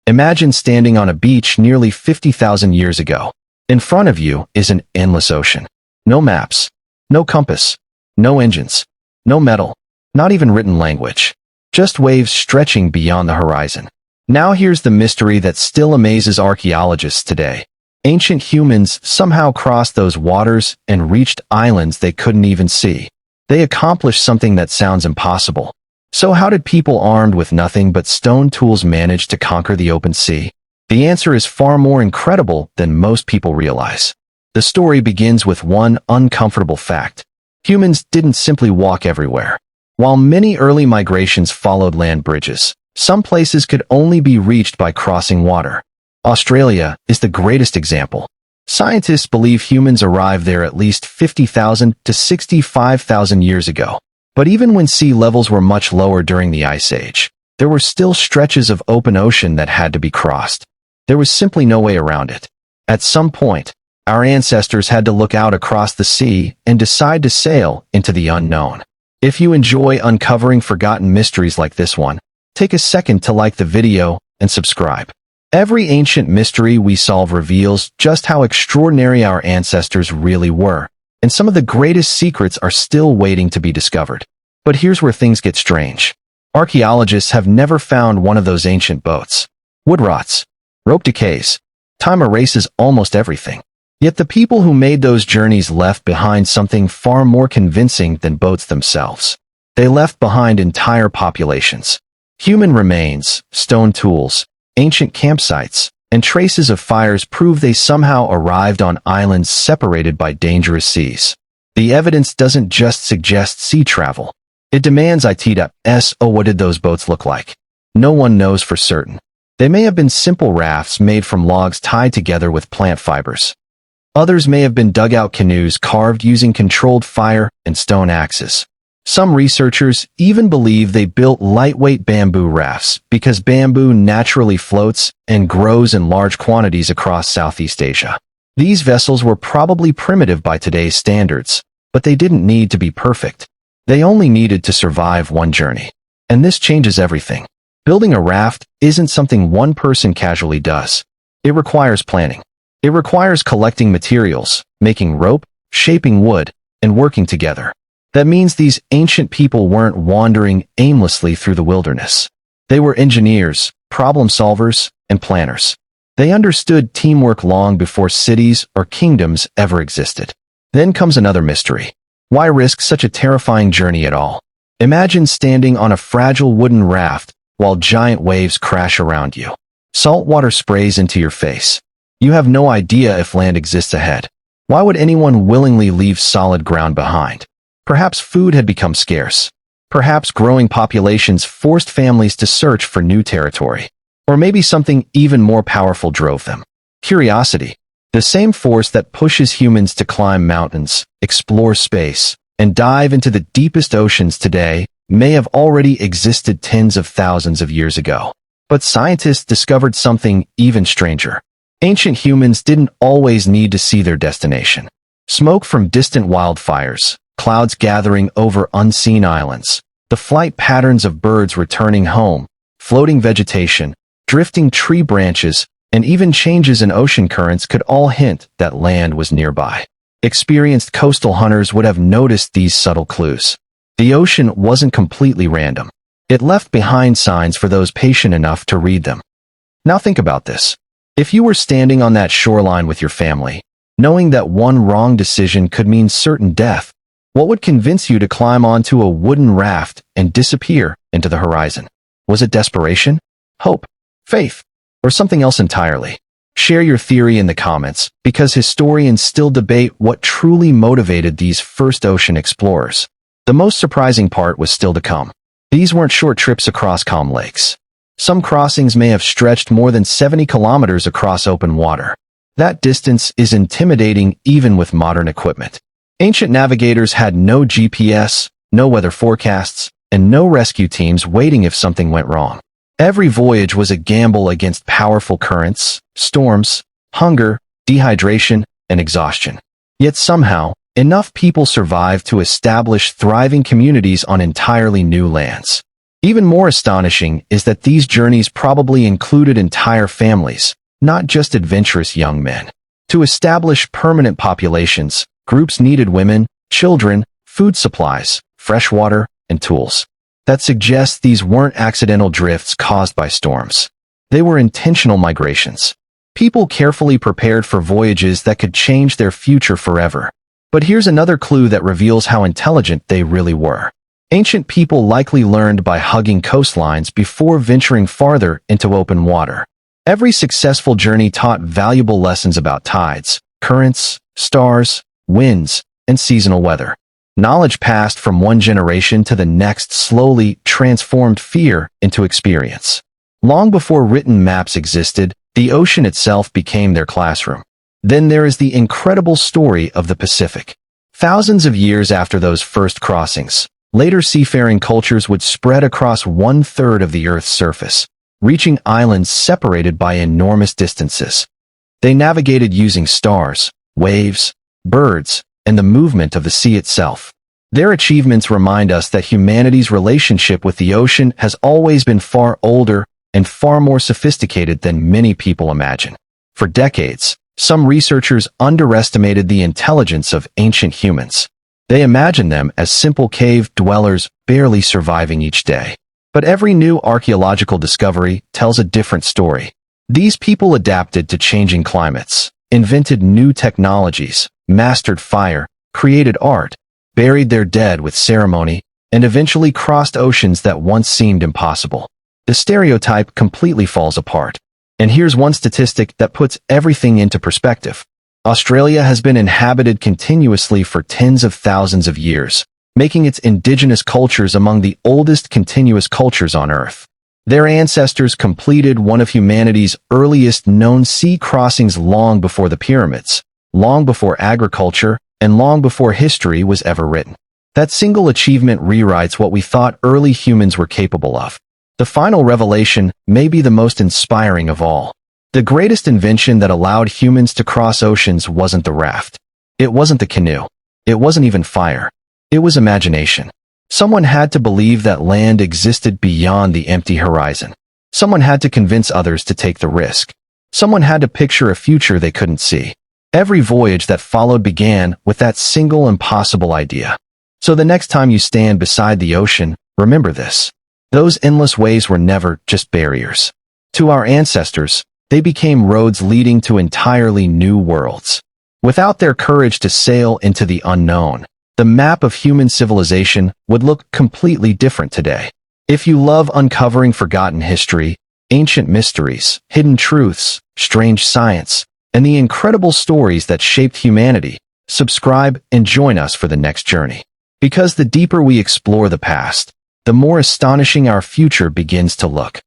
Imagine standing on a beach nearly 50,000 years ago. In front of you is an endless ocean. No maps, no compass, no engines, no metal, not even written language. Just waves stretching beyond the horizon. Now here's the mystery that still amazes archaeologists today. Ancient humans somehow crossed those waters and reached islands they couldn't even see. They accomplished something that sounds impossible. So how did people armed with nothing but stone tools manage to conquer the open sea? The answer is far more incredible than most people realize. The story begins with one uncomfortable fact. Humans didn't simply walk everywhere. While many early migrations followed land bridges, some places could only be reached by crossing water. Australia is the greatest example. Scientists believe humans arrived there at least 50,000 to 65,000 years ago. But even when sea levels were much lower during the Ice Age, there were still stretches of open ocean that had to be crossed. There was simply no way around it. At some point, our ancestors had to look out across the sea and decide to sail into the unknown. If you enjoy uncovering forgotten mysteries like this one, take a second to like the video and subscribe. Every ancient mystery we solve reveals just how extraordinary our ancestors really were, and some of the greatest secrets are still waiting to be discovered. But here's where things get strange. Archaeologists have never found one of those ancient boats. Wood rots, rope decays, time erases almost everything. Yet the people who made those journeys left behind something far more convincing than boats themselves. They left behind entire populations. Human remains, stone tools, ancient campsites, and traces of fires prove they somehow arrived on islands separated by dangerous seas. The evidence doesn't just suggest sea travel. It demands what did those boats look like? No one knows for certain. They may have been simple rafts made from logs tied together with plant fibers. Others may have been dugout canoes carved using controlled fire and stone axes. Some researchers even believe they built lightweight bamboo rafts because bamboo naturally floats and grows in large quantities across Southeast Asia. These vessels were probably primitive by today's standards, but they didn't need to be perfect. They only needed to survive one journey. And this changes everything. Building a raft isn't something one person casually does. It requires planning. It requires collecting materials, making rope, shaping wood, and working together. That means these ancient people weren't wandering aimlessly through the wilderness. They were engineers, problem solvers, and planners. They understood teamwork long before cities or kingdoms ever existed. Then comes another mystery. Why risk such a terrifying journey at all? Imagine standing on a fragile wooden raft while giant waves crash around you. Salt water sprays into your face. You have no idea if land exists ahead. Why would anyone willingly leave solid ground behind? Perhaps food had become scarce. Perhaps growing populations forced families to search for new territory. Or maybe something even more powerful drove them. Curiosity. The same force that pushes humans to climb mountains, explore space, and dive into the deepest oceans today may have already existed tens of thousands of years ago. But scientists discovered something even stranger. Ancient humans didn't always need to see their destination. Smoke from distant wildfires, clouds gathering over unseen islands, the flight patterns of birds returning home, floating vegetation, drifting tree branches, and even changes in ocean currents could all hint that land was nearby. Experienced coastal hunters would have noticed these subtle clues. The ocean wasn't completely random. It left behind signs for those patient enough to read them. Now think about this. If you were standing on that shoreline with your family, knowing that one wrong decision could mean certain death, what would convince you to climb onto a wooden raft and disappear into the horizon? Was it desperation, hope, faith, or something else entirely? Share your theory in the comments, because historians still debate what truly motivated these first ocean explorers. The most surprising part was still to come. These weren't short trips across calm lakes. Some crossings may have stretched more than 70 kilometers across open water. That distance is intimidating even with modern equipment. Ancient navigators had no GPS, no weather forecasts, and no rescue teams waiting if something went wrong. Every voyage was a gamble against powerful currents, storms, hunger, dehydration, and exhaustion. Yet somehow, enough people survived to establish thriving communities on entirely new lands. Even more astonishing is that these journeys probably included entire families, not just adventurous young men. To establish permanent populations, groups needed women, children, food supplies, fresh water, and tools. That suggests these weren't accidental drifts caused by storms. They were intentional migrations. People carefully prepared for voyages that could change their future forever. But here's another clue that reveals how intelligent they really were. Ancient people likely learned by hugging coastlines before venturing farther into open water. Every successful journey taught valuable lessons about tides, currents, stars, winds, and seasonal weather. Knowledge passed from one generation to the next slowly transformed fear into experience. Long before written maps existed, the ocean itself became their classroom. Then there is the incredible story of the Pacific. Thousands of years after those first crossings, later seafaring cultures would spread across 1/3 of the Earth's surface, reaching islands separated by enormous distances. They navigated using stars, waves, birds, and the movement of the sea itself. Their achievements remind us that humanity's relationship with the ocean has always been far older and far more sophisticated than many people imagine. For decades, some researchers underestimated the intelligence of ancient humans. They imagined them as simple cave dwellers barely surviving each day. But every new archaeological discovery tells a different story. These people adapted to changing climates, invented new technologies, mastered fire, created art, buried their dead with ceremony, and eventually crossed oceans that once seemed impossible. The stereotype completely falls apart. And here's one statistic that puts everything into perspective. Australia has been inhabited continuously for tens of thousands of years, making its indigenous cultures among the oldest continuous cultures on Earth. Their ancestors completed one of humanity's earliest known sea crossings long before the pyramids, long before agriculture, and long before history was ever written. That single achievement rewrites what we thought early humans were capable of. The final revelation may be the most inspiring of all. The greatest invention that allowed humans to cross oceans wasn't the raft. It wasn't the canoe. It wasn't even fire. It was imagination. Someone had to believe that land existed beyond the empty horizon. Someone had to convince others to take the risk. Someone had to picture a future they couldn't see. Every voyage that followed began with that single impossible idea. So the next time you stand beside the ocean, remember this. Those endless ways were never just barriers. To our ancestors, they became roads leading to entirely new worlds. Without their courage to sail into the unknown, the map of human civilization would look completely different today. If you love uncovering forgotten history, ancient mysteries, hidden truths, strange science, and the incredible stories that shaped humanity, subscribe and join us for the next journey. Because the deeper we explore the past, the more astonishing our future begins to look.